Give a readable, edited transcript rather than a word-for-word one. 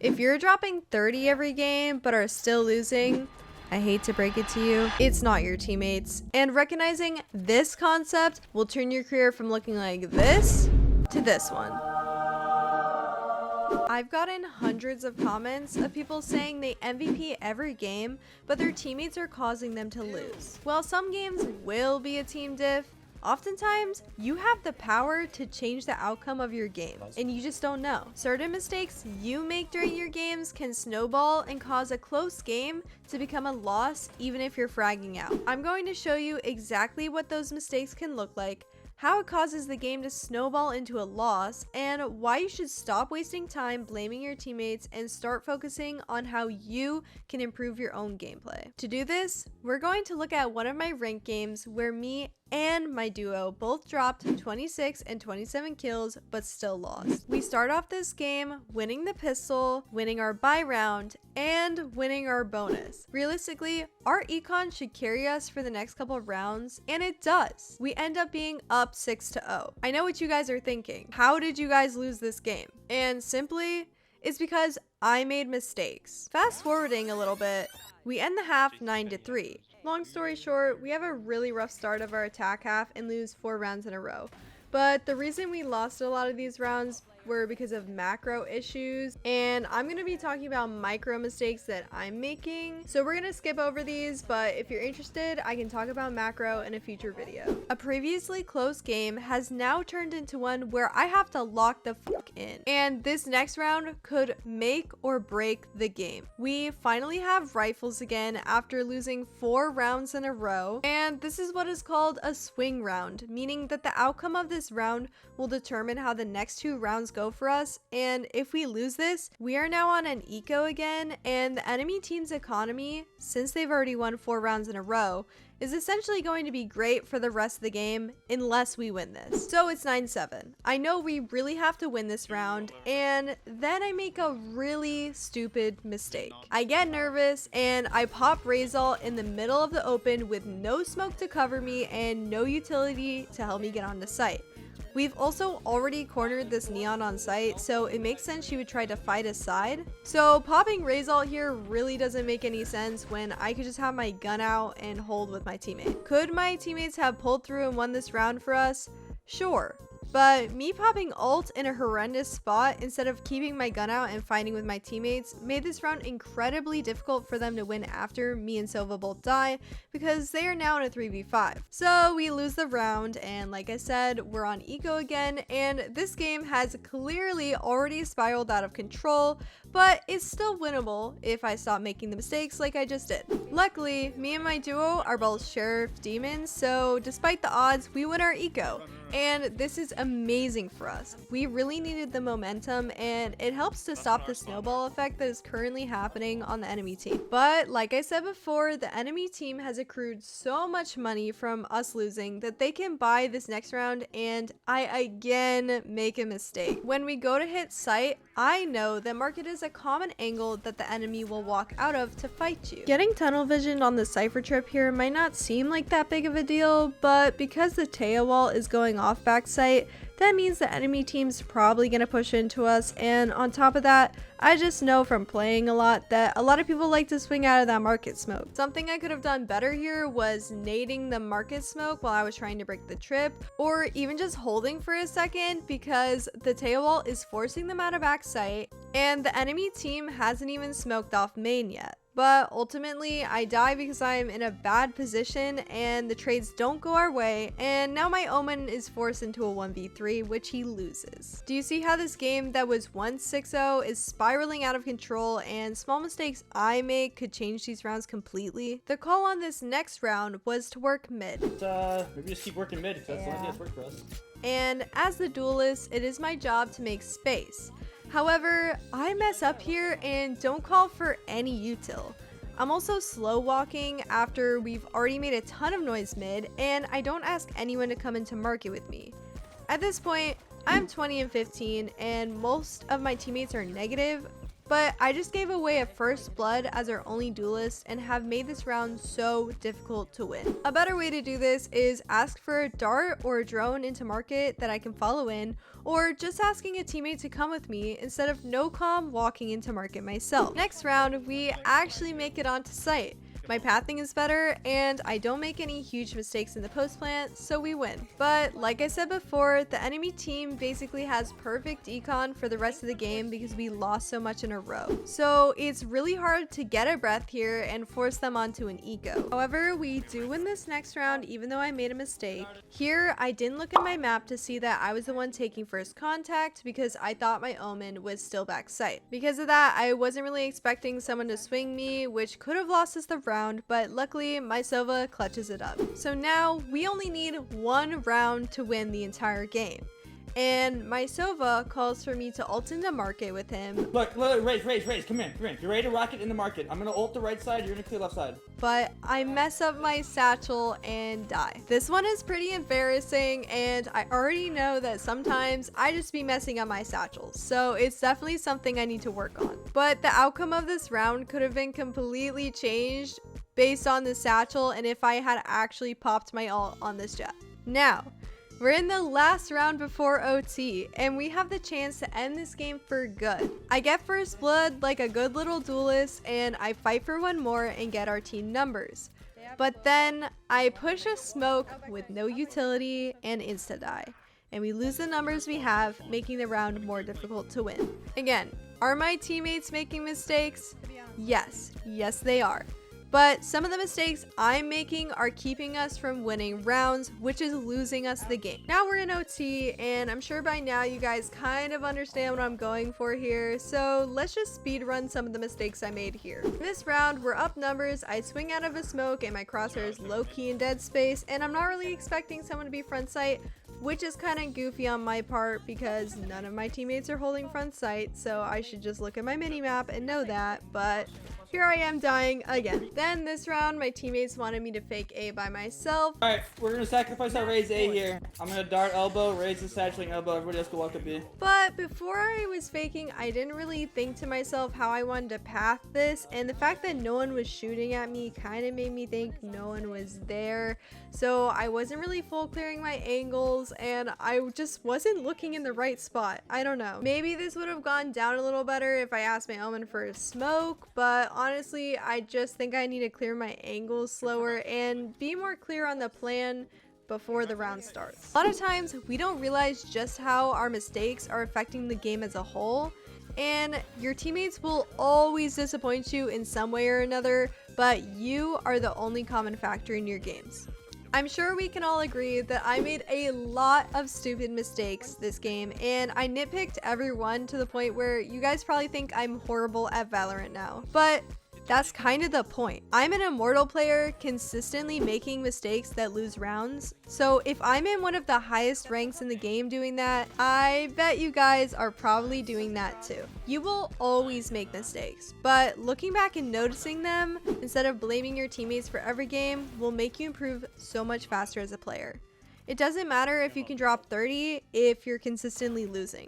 If you're dropping 30 every game but are still losing, I hate to break it to you, it's not your teammates. And recognizing this concept will turn your career from looking like this to this one. I've gotten hundreds of comments of people saying they MVP every game, but their teammates are causing them to lose. While some games will be a team diff, oftentimes you have the power to change the outcome of your game, and you just don't know. Certain mistakes you make during your games can snowball and cause a close game to become a loss even if you're fragging out. I'm going to show you exactly what those mistakes can look like, how it causes the game to snowball into a loss, and why you should stop wasting time blaming your teammates and start focusing on how you can improve your own gameplay. To do this, we're going to look at one of my ranked games where me and my duo both dropped 26 and 27 kills but still lost. We start off this game winning the pistol, winning our buy round, and winning our bonus. Realistically, our econ should carry us for the next couple of rounds, and it does. We end up being up 6-0. I know what you guys are thinking. How did you guys lose this game? And simply, it's because I made mistakes. Fast forwarding a little bit, we end the half 9-3. Long story short, we have a really rough start of our attack half and lose 4 rounds in a row. But the reason we lost a lot of these rounds were because of macro issues, and I'm going to be talking about micro mistakes that I'm making. So we're going to skip over these, but if you're interested, I can talk about macro in a future video. A previously close game has now turned into one where I have to lock the fuck in, and this next round could make or break the game. We finally have rifles again after losing 4 rounds in a row, and this is what is called a swing round, meaning that the outcome of this round will determine how the next 2 rounds go for us. And if we lose this, we are now on an eco again, and the enemy team's economy, since they've already won 4 rounds in a row, is essentially going to be great for the rest of the game unless we win this. So it's 9-7. I know we really have to win this round, and then I make a really stupid mistake. I get nervous and I pop Razal in the middle of the open with no smoke to cover me and no utility to help me get onto site. We've also already cornered this Neon on site, so it makes sense she would try to fight us side. So popping Razal here really doesn't make any sense when I could just have my gun out and hold with my teammate. Could my teammates have pulled through and won this round for us? Sure. But me popping ult in a horrendous spot instead of keeping my gun out and fighting with my teammates made this round incredibly difficult for them to win after me and Silva both die, because they are now in a 3v5. So we lose the round, and like I said, we're on eco again, and this game has clearly already spiraled out of control, but it's still winnable if I stop making the mistakes like I just did. Luckily, me and my duo are both Sheriff Demons, so despite the odds, we win our eco. And this is amazing for us. We really needed the momentum, and it helps to stop the snowball effect that is currently happening on the enemy team. But like I said before, the enemy team has accrued so much money from us losing that they can buy this next round, and I again make a mistake. When we go to hit site, I know that market is a common angle that the enemy will walk out of to fight you. Getting tunnel visioned on the Cypher trip here might not seem like that big of a deal, but because the Taya wall is going off backside, that means the enemy team's probably going to push into us, and on top of that, I just know from playing a lot that a lot of people like to swing out of that market smoke. Something I could have done better here was nading the market smoke while I was trying to break the trip, or even just holding for a second, because the tail wall is forcing them out of backside, and the enemy team hasn't even smoked off main yet. But ultimately, I die because I am in a bad position and the trades don't go our way, and now my Omen is forced into a 1v3, which he loses. Do you see how this game that was once 6-0 is spiraling out of control, and small mistakes I make could change these rounds completely? The call on this next round was to work mid. Maybe just keep working mid, because that's the only thing that's worked for us. And as the duelist, it is my job to make space. However, I mess up here and don't call for any util. I'm also slow walking after we've already made a ton of noise mid, and I don't ask anyone to come into market with me. At this point, I'm 20 and 15, and most of my teammates are negative, but I just gave away a first blood as our only duelist and have made this round so difficult to win. A better way to do this is ask for a dart or a drone into market that I can follow in, or just asking a teammate to come with me instead of no comm walking into market myself. Next round, we actually make it onto site. My pathing is better, and I don't make any huge mistakes in the post plant, so we win. But like I said before, the enemy team basically has perfect econ for the rest of the game because we lost so much in a row. So it's really hard to get a breath here and force them onto an eco. However, we do win this next round even though I made a mistake. Here, I didn't look at my map to see that I was the one taking first contact because I thought my omen was still back site. Because of that, I wasn't really expecting someone to swing me, which could have lost us the round, but luckily my Sova clutches it up. So now we only need one round to win the entire game. And my Sova calls for me to ult into market with him. Look, Raze, come here. You're ready to rocket in the market. I'm gonna ult the right side, you're gonna clear left side. But I mess up my satchel and die. This one is pretty embarrassing, and I already know that sometimes I just be messing up my satchels. So it's definitely something I need to work on. But the outcome of this round could have been completely changed based on the satchel and if I had actually popped my ult on this jet. Now, we're in the last round before OT, and we have the chance to end this game for good. I get first blood like a good little duelist, and I fight for one more and get our team numbers. But then I push a smoke with no utility and insta-die, and we lose the numbers we have, making the round more difficult to win. Again, are my teammates making mistakes? Yes they are. But some of the mistakes I'm making are keeping us from winning rounds, which is losing us the game. Now we're in OT, and I'm sure by now you guys kind of understand what I'm going for here, so let's just speed run some of the mistakes I made here. In this round, we're up numbers, I swing out of a smoke, and my crosshair is low-key in dead space, and I'm not really expecting someone to be front sight, which is kind of goofy on my part because none of my teammates are holding front sight, so I should just look at my mini-map and know that, but here I am dying again. Then this round, my teammates wanted me to fake A by myself. Alright, we're gonna sacrifice our Raze A here. I'm gonna dart elbow, Raze the satcheling elbow, everybody else can walk up B. But before I was faking, I didn't really think to myself how I wanted to path this, and the fact that no one was shooting at me kind of made me think no one was there. So I wasn't really full clearing my angles, and I just wasn't looking in the right spot. I don't know. Maybe this would have gone down a little better if I asked my omen for a smoke, but honestly, I just think I need to clear my angles slower and be more clear on the plan before the round starts. A lot of times, we don't realize just how our mistakes are affecting the game as a whole, and your teammates will always disappoint you in some way or another, but you are the only common factor in your games. I'm sure we can all agree that I made a lot of stupid mistakes this game, and I nitpicked every one to the point where you guys probably think I'm horrible at Valorant now. But that's kind of the point. I'm an immortal player consistently making mistakes that lose rounds. So if I'm in one of the highest ranks in the game doing that, I bet you guys are probably doing that too. You will always make mistakes, but looking back and noticing them instead of blaming your teammates for every game will make you improve so much faster as a player. It doesn't matter if you can drop 30 if you're consistently losing.